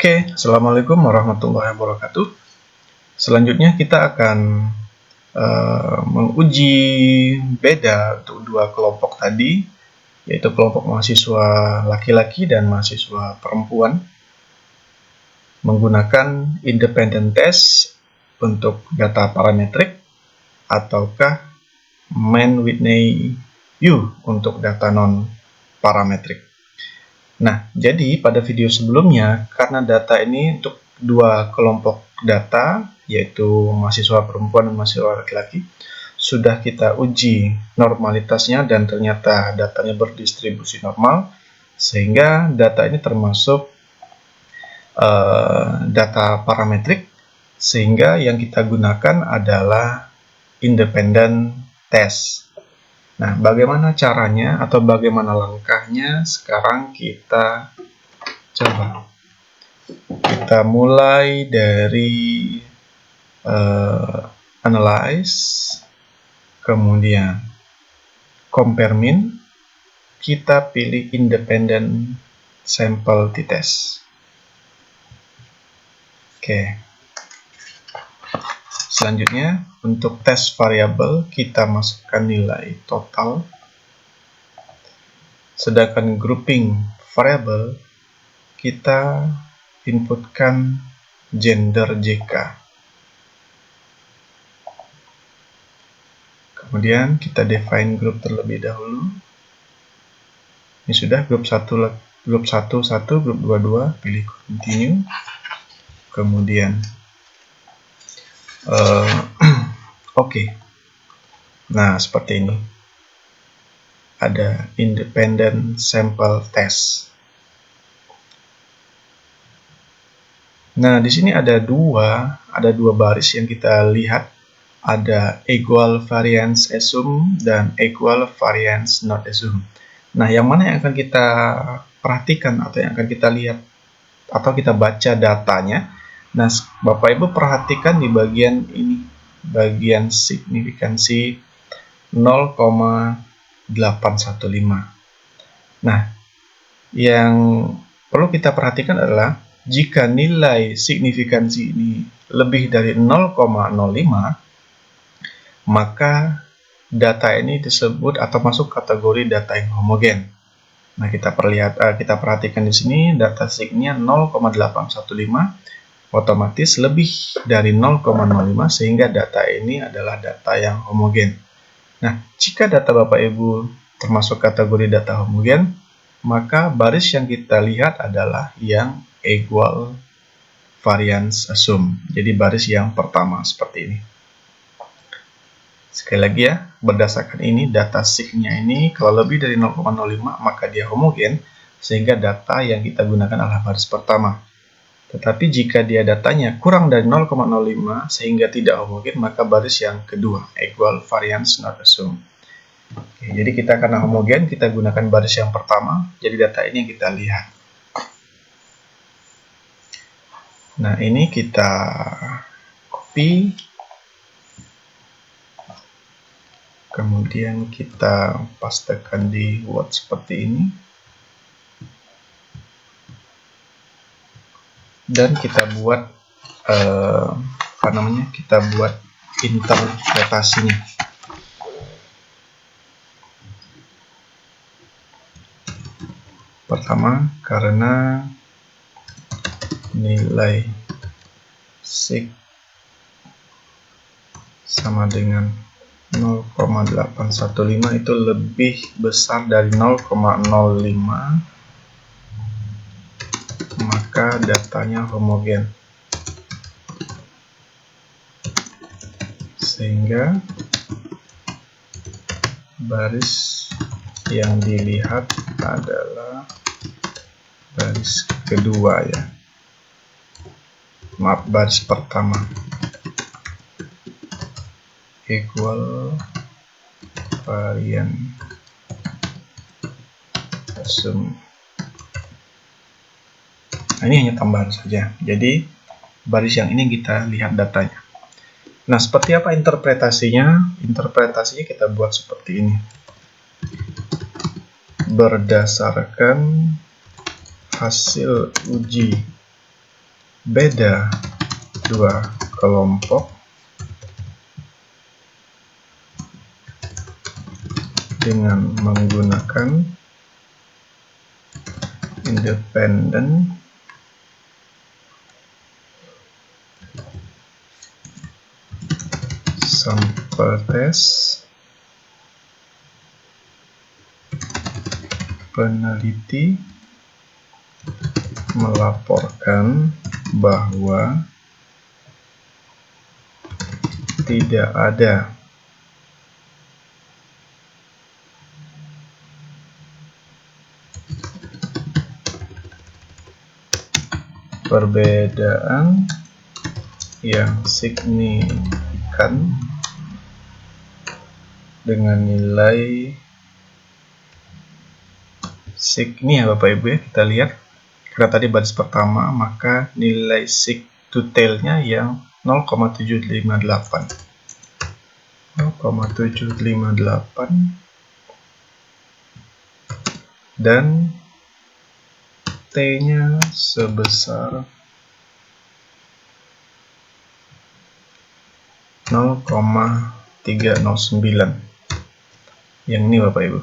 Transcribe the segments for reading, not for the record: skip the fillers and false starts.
Oke, Assalamualaikum warahmatullahi wabarakatuh. Selanjutnya kita akan menguji beda untuk dua kelompok tadi, yaitu kelompok mahasiswa laki-laki dan mahasiswa perempuan, menggunakan independent test untuk data parametrik ataukah Mann-Whitney-U untuk data non-parametrik. Nah, jadi pada video sebelumnya, karena data ini untuk dua kelompok data, yaitu mahasiswa perempuan dan mahasiswa laki-laki, sudah kita uji normalitasnya dan ternyata datanya berdistribusi normal, sehingga data ini termasuk data parametrik, sehingga yang kita gunakan adalah independent test. Nah, bagaimana caranya atau bagaimana langkahnya? Sekarang kita coba. Kita mulai dari analyze, kemudian compare mean, kita pilih independent sample t-test. Oke. Selanjutnya, untuk tes variabel, kita masukkan nilai total. Sedangkan grouping variabel, kita inputkan gender JK. Kemudian kita define group terlebih dahulu. Ini sudah grup 1, grup 1, grup 2, pilih continue. Kemudian Oke. Nah, seperti ini. Ada independent sample test. Nah, di sini ada dua baris yang kita lihat. Ada equal variance assume dan equal variance not assume. Nah, yang mana yang akan kita perhatikan atau yang akan kita lihat atau kita baca datanya? Nah, Bapak Ibu perhatikan di bagian ini, bagian signifikansi 0,815. Nah, yang perlu kita perhatikan adalah jika nilai signifikansi ini lebih dari 0,05, maka data ini disebut atau masuk kategori data yang homogen. Nah, kita perhatikan di sini data signya 0,815, otomatis lebih dari 0,05 sehingga data ini adalah data yang homogen. Nah, jika data Bapak Ibu termasuk kategori data homogen, maka baris yang kita lihat adalah yang equal variance assume. Jadi baris yang pertama seperti ini. Sekali lagi ya, berdasarkan ini data signya ini kalau lebih dari 0,05 maka dia homogen, sehingga data yang kita gunakan adalah baris pertama. Tetapi jika dia datanya kurang dari 0,05 sehingga tidak homogen, maka baris yang kedua, equal variance not assumed. Oke, jadi kita karena homogen, kita gunakan baris yang pertama, jadi data ini yang kita lihat. Nah, ini kita copy, kemudian kita pastekan di Word seperti ini. Dan kita buat kita buat interpretasinya. Pertama, karena nilai sig sama dengan 0,815 itu lebih besar dari 0,05, maka datanya homogen, sehingga baris yang dilihat adalah baris kedua ya, maaf, baris pertama, equal variance assume. Nah, ini hanya tambahan saja. Jadi baris yang ini kita lihat datanya. Nah, seperti apa interpretasinya? Interpretasinya kita buat seperti ini. Berdasarkan hasil uji beda dua kelompok dengan menggunakan independent sample test, peneliti melaporkan bahwa tidak ada perbedaan yang signifikan dengan nilai sig ini ya Bapak Ibu ya, kita lihat karena tadi baris pertama, maka nilai sig to tail-nya yang 0,758 dan T-nya sebesar 0,309. Yang ini Bapak Ibu,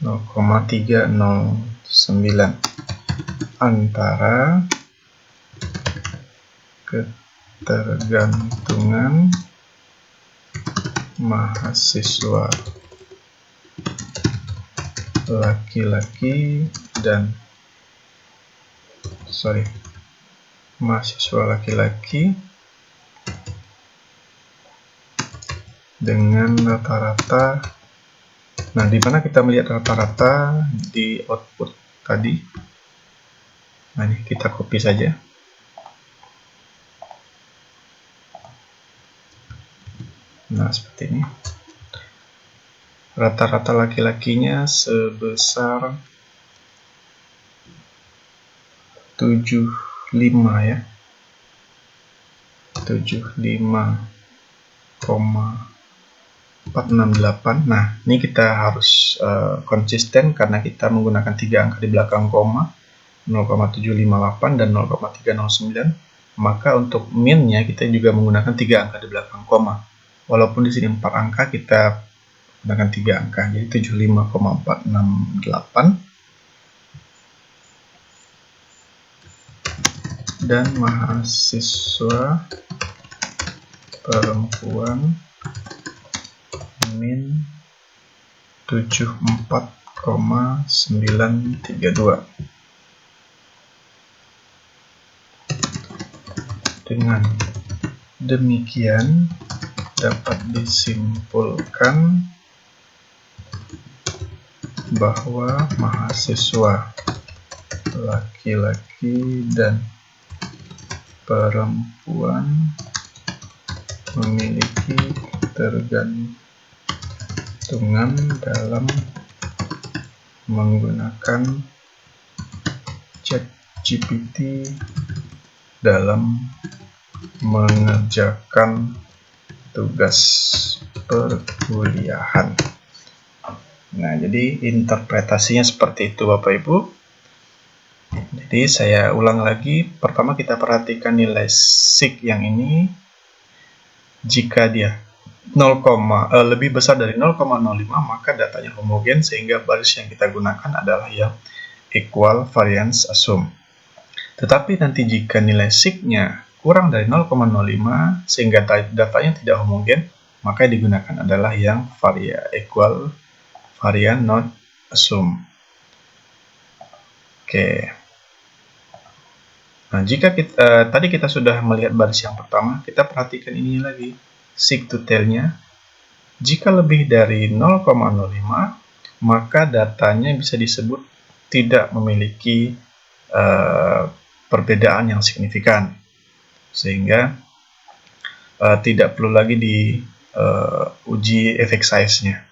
0,309 antara ketergantungan mahasiswa laki-laki dan mahasiswa laki-laki dengan rata-rata. Nah, di mana kita melihat rata-rata di output tadi. Nah, ini kita copy saja. Nah, seperti ini. Rata-rata laki-lakinya sebesar 75 ya. 75,468. Nah, ini kita harus konsisten karena kita menggunakan 3 angka di belakang koma, 0,758 dan 0,309. Maka untuk min-nya kita juga menggunakan 3 angka di belakang koma. Walaupun di sini 4 angka, kita gunakan 3 angka, jadi 75,468. Dan mahasiswa perempuan min 74,932. Dengan demikian dapat disimpulkan bahwa mahasiswa laki-laki dan perempuan memiliki ketergantungan dalam menggunakan ChatGPT dalam mengerjakan tugas perkuliahan. Nah, jadi interpretasinya seperti itu Bapak Ibu. Jadi saya ulang lagi. Pertama kita perhatikan nilai sig yang ini. Jika dia lebih besar dari 0,05 maka datanya homogen, sehingga baris yang kita gunakan adalah yang equal variance assume. Tetapi nanti jika nilai sig-nya kurang dari 0,05 sehingga datanya tidak homogen, maka yang digunakan adalah yang equal variance not assume. Oke. Nah, jika tadi kita sudah melihat baris yang pertama, kita perhatikan ini lagi, sig to tail-nya. Jika lebih dari 0,05, maka datanya bisa disebut tidak memiliki perbedaan yang signifikan, sehingga tidak perlu lagi diuji effect size-nya.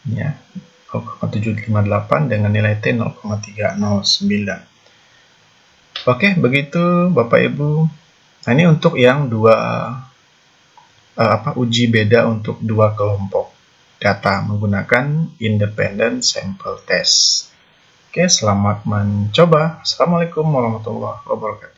Ya, 0,758 dengan nilai T 0,309. Oke, begitu Bapak Ibu. Nah, ini untuk yang uji beda untuk dua kelompok data menggunakan independent sample test. Oke, selamat mencoba. Assalamualaikum warahmatullahi wabarakatuh.